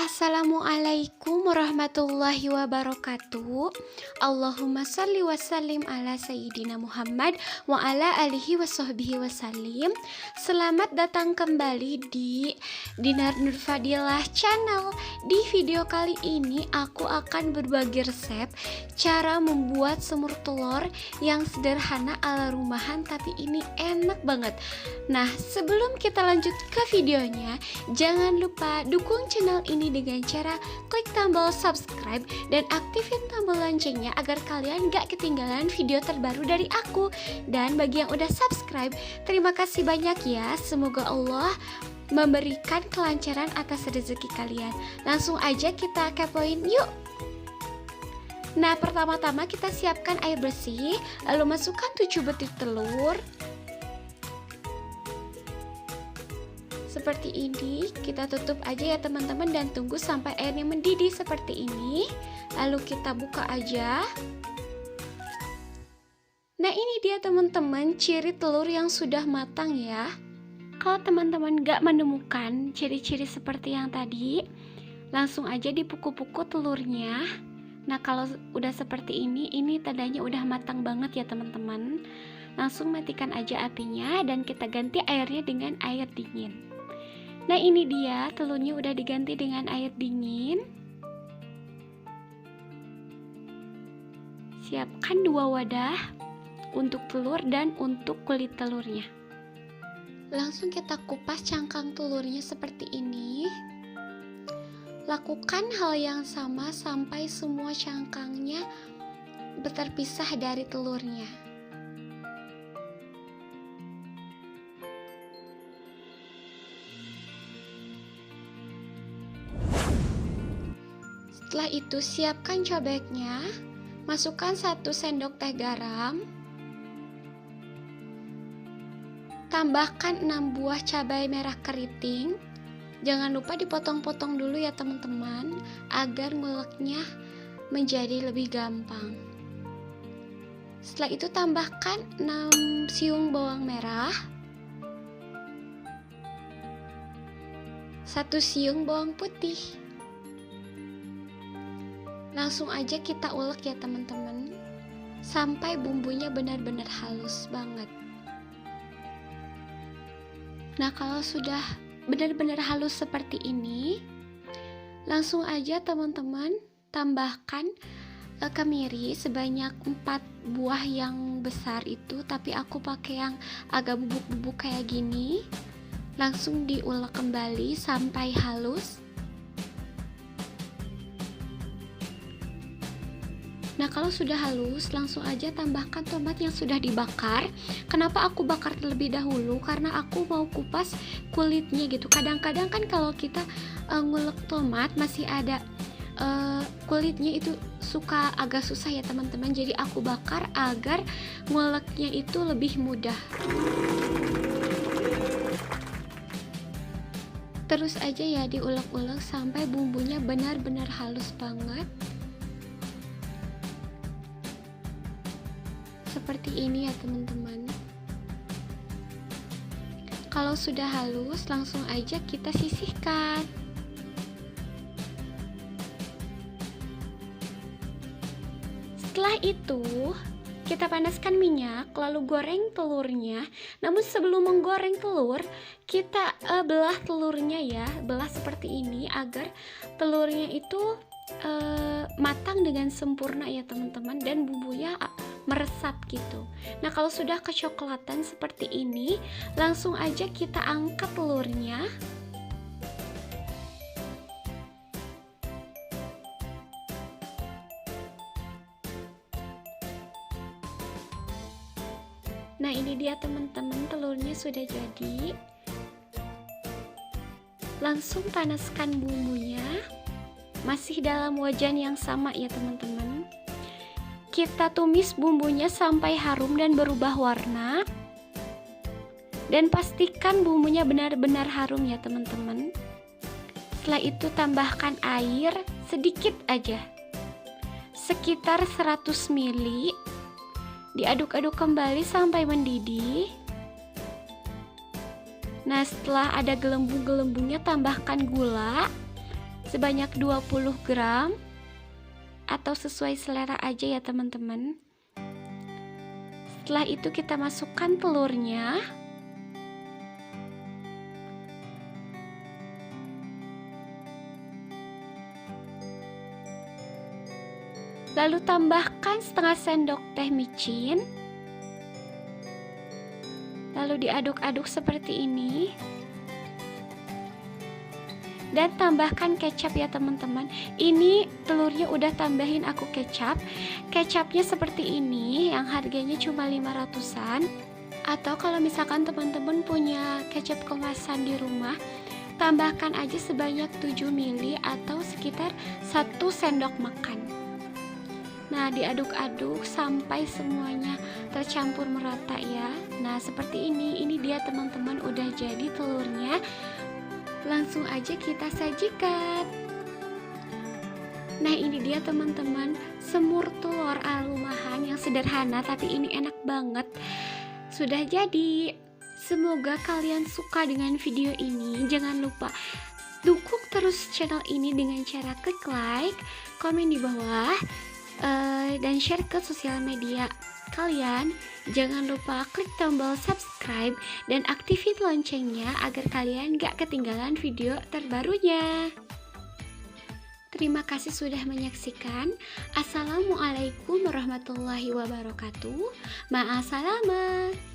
Assalamualaikum warahmatullahi wabarakatuh. Allahumma salli wa sallim ala sayyidina Muhammad wa ala alihi wa sahbihi wasallim. Selamat datang kembali di Dinar Nur Fadilah Channel. Di video kali ini aku akan berbagi resep cara membuat semur telur yang sederhana ala rumahan, tapi ini enak banget. Nah, sebelum kita lanjut ke videonya, jangan lupa dukung channel ini dengan cara klik tombol subscribe dan aktifin tombol loncengnya agar kalian gak ketinggalan video terbaru dari aku. Dan bagi yang udah subscribe, terima kasih banyak ya. Semoga Allah memberikan kelancaran atas rezeki kalian. Langsung aja kita kepoin yuk. Nah, pertama-tama kita siapkan air bersih, lalu masukkan 7 butir telur. Seperti ini, kita tutup aja ya teman-teman dan tunggu sampai airnya mendidih seperti ini. Lalu kita buka aja. Nah, ini dia teman-teman ciri telur yang sudah matang ya. Kalau teman-teman gak menemukan ciri-ciri seperti yang tadi, langsung aja dipukul-pukul telurnya. Nah, kalau udah seperti ini tandanya udah matang banget ya teman-teman. Langsung matikan aja apinya dan kita ganti airnya dengan air dingin. Nah, ini dia telurnya udah diganti dengan air dingin. Siapkan 2 wadah untuk telur dan untuk kulit telurnya. Langsung kita kupas cangkang telurnya seperti ini. Lakukan hal yang sama sampai semua cangkangnya terpisah dari telurnya. Setelah itu siapkan cobeknya, masukkan 1 sendok teh garam, tambahkan 6 buah cabai merah keriting. Jangan lupa dipotong-potong dulu ya teman-teman, agar nguleknya menjadi lebih gampang. Setelah itu tambahkan 6 siung bawang merah, 1 siung bawang putih. Langsung aja kita ulek ya teman-teman, sampai bumbunya benar-benar halus banget. Nah, kalau sudah benar-benar halus seperti ini, langsung aja teman-teman tambahkan kemiri sebanyak 4 buah yang besar itu, tapi aku pakai yang agak bubuk-bubuk kayak gini. Langsung diulek kembali sampai halus. Nah, kalau sudah halus, langsung aja tambahkan tomat yang sudah dibakar. Kenapa aku bakar terlebih dahulu? Karena aku mau kupas kulitnya gitu. Kadang-kadang kan kalau kita ngulek tomat masih ada kulitnya, itu suka agak susah ya teman-teman. Jadi aku bakar agar nguleknya itu lebih mudah. Terus aja ya diulek-ulek sampai bumbunya benar-benar halus banget. Seperti ini ya teman-teman. Kalau sudah halus, langsung aja kita sisihkan. Setelah itu kita panaskan minyak, lalu goreng telurnya. Namun sebelum menggoreng telur, kita belah telurnya ya, belah seperti ini agar telurnya itu matang dengan sempurna ya teman-teman, dan bumbunya meresap gitu. Nah, kalau sudah kecoklatan seperti ini, langsung aja kita angkat telurnya. Nah, ini dia teman-teman, telurnya sudah jadi. Langsung panaskan bumbunya, masih dalam wajan yang sama ya teman-teman. Kita tumis bumbunya sampai harum dan berubah warna. Dan pastikan bumbunya benar-benar harum ya teman-teman. Setelah itu tambahkan air sedikit aja, sekitar 100 ml. Diaduk-aduk kembali sampai mendidih. Nah, setelah ada gelembung-gelembungnya tambahkan gula sebanyak 20 gram atau sesuai selera aja ya teman-teman. Setelah itu kita masukkan telurnya. Lalu tambahkan setengah sendok teh micin. Lalu diaduk-aduk seperti ini. Dan tambahkan kecap ya teman-teman. Ini telurnya udah tambahin aku kecap. Kecapnya seperti ini yang harganya cuma 500-an. Atau kalau misalkan teman-teman punya kecap kemasan di rumah, tambahkan aja sebanyak 7 ml atau sekitar 1 sendok makan. Nah, diaduk-aduk sampai semuanya tercampur merata ya. Nah, seperti ini dia teman-teman udah jadi telurnya. Langsung aja kita sajikan. Nah, ini dia teman-teman, semur telur ala rumahan yang sederhana tapi ini enak banget. Sudah jadi. Semoga kalian suka dengan video ini. Jangan lupa dukung terus channel ini dengan cara klik like, komen di bawah, dan share ke sosial media kalian. Jangan lupa klik tombol subscribe dan aktifin loncengnya agar kalian gak ketinggalan video terbarunya. Terima kasih sudah menyaksikan. Assalamualaikum warahmatullahi wabarakatuh. Ma'assalamah.